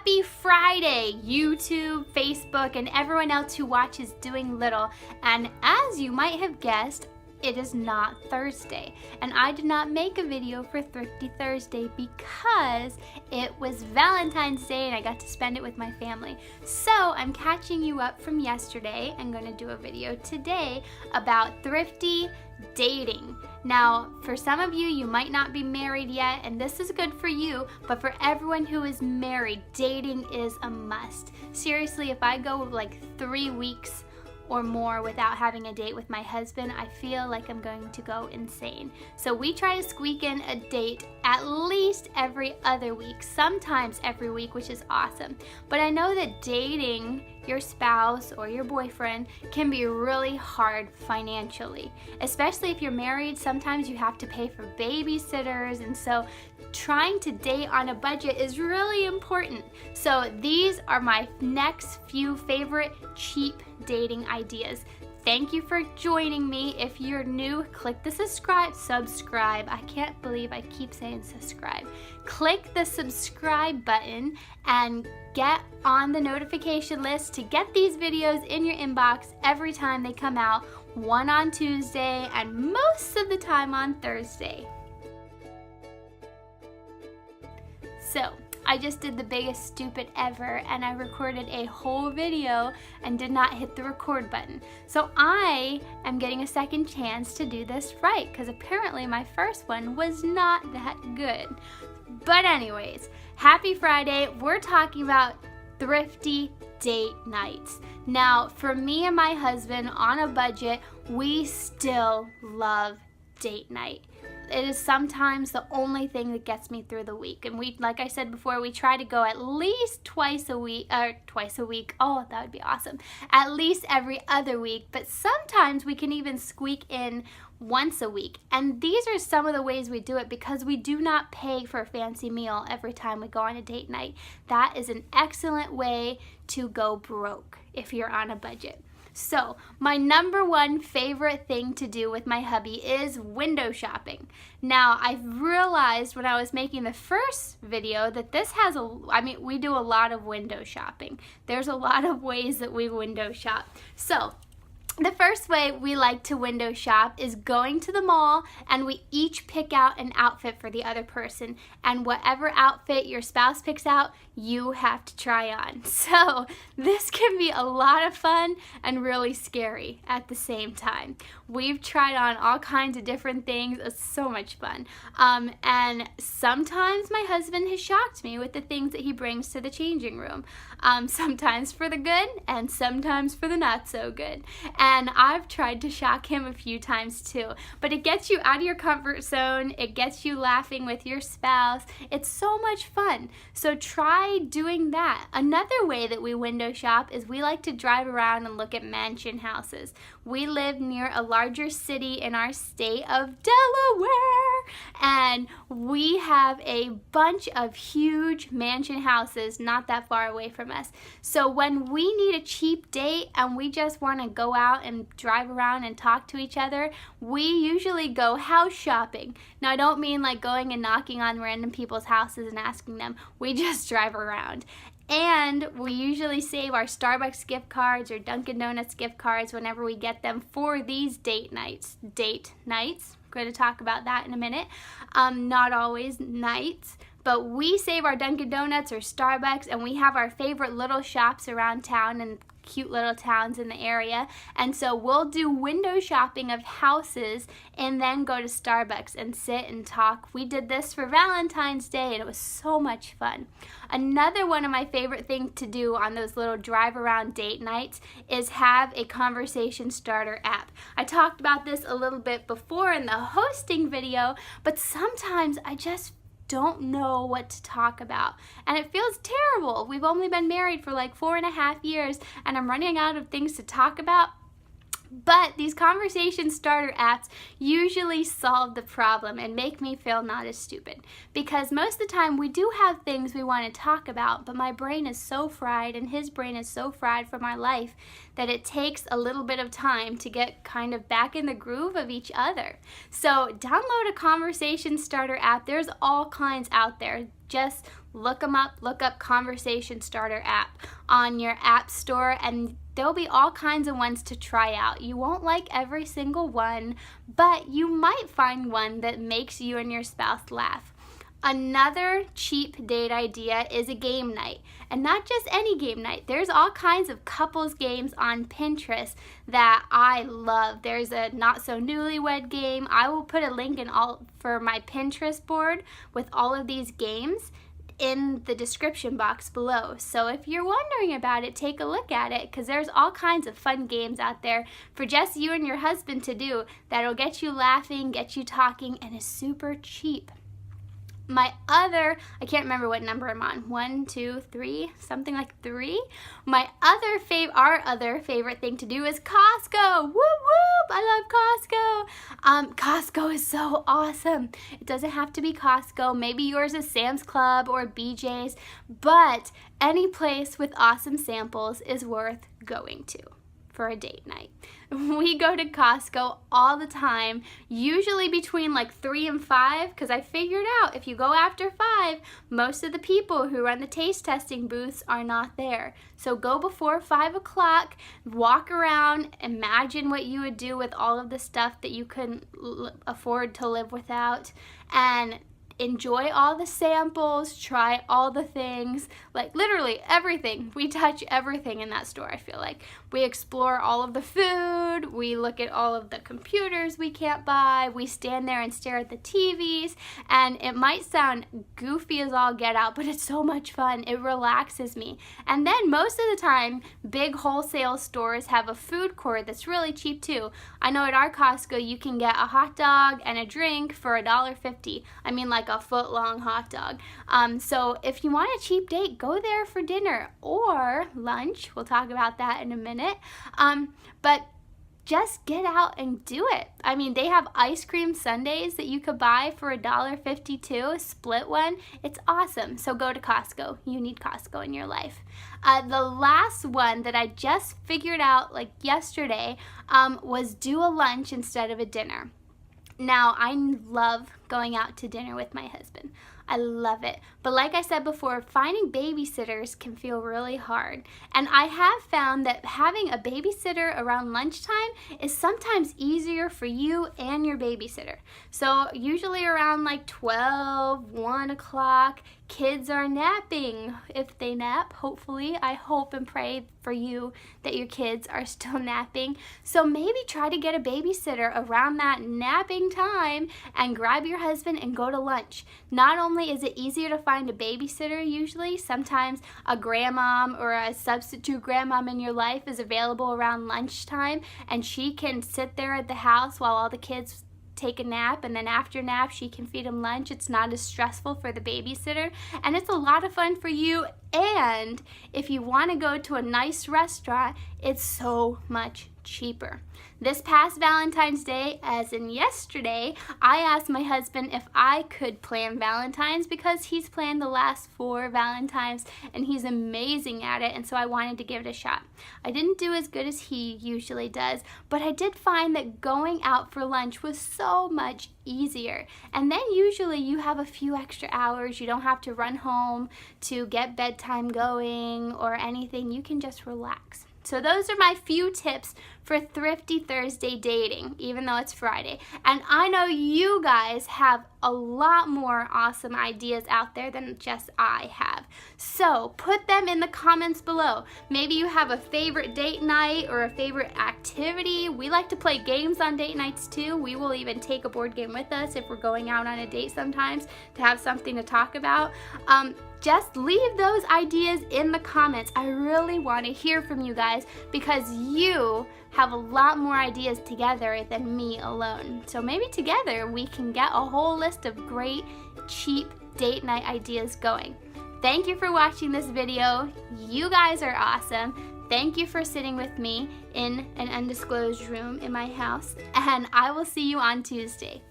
Happy Friday, YouTube, Facebook, and everyone else who watches Doing Little. And as you might have guessed, it is not Thursday. And I did not make a video for Thrifty Thursday because it was Valentine's Day and I got to spend it with my family. So I'm catching you up from yesterday. I'm going to do a video today about thrifty dating. Now, for some of you, you might not be married yet, and this is good for you, but for everyone who is married, dating is a must. Seriously, if I go like 3 weeks or more without having a date with my husband, I feel like I'm going to go insane. So we try to squeak in a date at least every other week, sometimes every week, which is awesome. But I know that dating your spouse or your boyfriend can be really hard financially. Especially if you're married, sometimes you have to pay for babysitters, and so trying to date on a budget is really important. So these are my next few favorite cheap dating ideas. Thank you for joining me. If you're new, click the subscribe. I can't believe I keep saying subscribe. Click the subscribe button and get on the notification list to get these videos in your inbox every time they come out, one on Tuesday and most of the time on Thursday. So, I just did the biggest stupid ever and I recorded a whole video and did not hit the record button. So I am getting a second chance to do this right because apparently my first one was not that good. But anyways, happy Friday. We're talking about thrifty date nights. Now, for me and my husband on a budget, we still love date night. It is sometimes the only thing that gets me through the week. And we, like I said before, we try to go at least twice a week. Oh, that would be awesome. At least every other week. But sometimes we can even squeak in once a week. And these are some of the ways we do it because we do not pay for a fancy meal every time we go on a date night. That is an excellent way to go broke if you're on a budget. So, my number one favorite thing to do with my hubby is window shopping. Now, I've realized when I was making the first video that this has we do a lot of window shopping. There's a lot of ways that we window shop. So, the first way we like to window shop is going to the mall and we each pick out an outfit for the other person. And whatever outfit your spouse picks out, you have to try on. So this can be a lot of fun and really scary at the same time. We've tried on all kinds of different things. It's so much fun. And sometimes my husband has shocked me with the things that he brings to the changing room. Sometimes for the good and sometimes for the not so good. And I've tried to shock him a few times too. But it gets you out of your comfort zone. It gets you laughing with your spouse. It's so much fun. So try doing that. Another way that we window shop is we like to drive around and look at mansion houses. We live near a larger city in our state of Delaware, and we have a bunch of huge mansion houses not that far away from us. So when we need a cheap date and we just want to go out and drive around and talk to each other, we usually go house shopping. Now, I don't mean like going and knocking on random people's houses and asking them. We just drive around. And we usually save our Starbucks gift cards or Dunkin' Donuts gift cards whenever we get them for these date nights. I'm going to talk about that in a minute. Not always nights, but we save our Dunkin' Donuts or Starbucks, and we have our favorite little shops around town and cute little towns in the area, and so we'll do window shopping of houses and then go to Starbucks and sit and talk. We did this for Valentine's Day and it was so much fun. Another one of my favorite things to do on those little drive around date nights is have a conversation starter app. I talked about this a little bit before in the hosting video, but sometimes I just don't know what to talk about and it feels terrible. We've only been married for like 4.5 years and I'm running out of things to talk about. But these conversation starter apps usually solve the problem and make me feel not as stupid. Because most of the time we do have things we want to talk about, but my brain is so fried and his brain is so fried from our life that it takes a little bit of time to get kind of back in the groove of each other. So download a conversation starter app. There's all kinds out there. just look them up. Look up Conversation Starter app on your app store, and there'll be all kinds of ones to try out. You won't like every single one, but you might find one that makes you and your spouse laugh. Another cheap date idea is a game night, and not just any game night. There's all kinds of couples games on Pinterest that I love. There's a Not So Newlywed game. I will put a link for my Pinterest board with all of these games in the description box below. So if you're wondering about it, take a look at it, because there's all kinds of fun games out there for just you and your husband to do that'll get you laughing, get you talking, and is super cheap. My other, I can't remember what number I'm on, 1, 2, 3, something like 3. Our other favorite thing to do is Costco. Whoop whoop, I love Costco. Costco is so awesome. It doesn't have to be Costco. Maybe yours is Sam's Club or BJ's, but any place with awesome samples is worth going to for a date night. We go to Costco all the time, usually between like 3 and 5, because I figured out if you go after 5, most of the people who run the taste testing booths are not there. So go before 5 o'clock, walk around, imagine what you would do with all of the stuff that you couldn't afford to live without, and enjoy all the samples, try all the things, like literally everything. We touch everything in that store, I feel like. We explore all of the food, we look at all of the computers we can't buy, we stand there and stare at the TVs, and it might sound goofy as all get out, but it's so much fun. It relaxes me. And then most of the time, big wholesale stores have a food court that's really cheap too. I know at our Costco you can get a hot dog and a drink for $1.50. I mean, like a foot-long hot dog. So if you want a cheap date, go there for dinner or lunch. We'll talk about that in a minute. But just get out and do it. I mean, they have ice cream sundaes that you could buy for $1.52, a split one. It's awesome. So go to Costco. You need Costco in your life. The last one that I just figured out like yesterday was do a lunch instead of a dinner. Now, I love going out to dinner with my husband. I love it. But like I said before, finding babysitters can feel really hard. And I have found that having a babysitter around lunchtime is sometimes easier for you and your babysitter. So usually around like 12, 1 o'clock, kids are napping. If they nap, hopefully, I hope and pray for you that your kids are still napping. So maybe try to get a babysitter around that napping time and grab your husband and go to lunch. Not only is it easier to find a babysitter usually, sometimes a grandmom or a substitute grandmom in your life is available around lunchtime, and she can sit there at the house while all the kids take a nap, and then after nap she can feed them lunch. It's not as stressful for the babysitter, and it's a lot of fun for you. And if you want to go to a nice restaurant, it's so much cheaper. This past Valentine's Day, as in yesterday, I asked my husband if I could plan Valentine's because he's planned the last 4 Valentines and he's amazing at it, and so I wanted to give it a shot. I didn't do as good as he usually does, but I did find that going out for lunch was so much easier. And then usually you have a few extra hours. You don't have to run home to get bedtime going or anything. You can just relax. So those are my few tips for Thrifty Thursday dating, even though it's Friday. And I know you guys have a lot more awesome ideas out there than just I have. So put them in the comments below. Maybe you have a favorite date night or a favorite activity. We like to play games on date nights too. We will even take a board game with us if we're going out on a date sometimes to have something to talk about. Just leave those ideas in the comments. I really want to hear from you guys because you have a lot more ideas together than me alone. So maybe together we can get a whole list of great, cheap date night ideas going. Thank you for watching this video. You guys are awesome. Thank you for sitting with me in an undisclosed room in my house, and I will see you on Tuesday.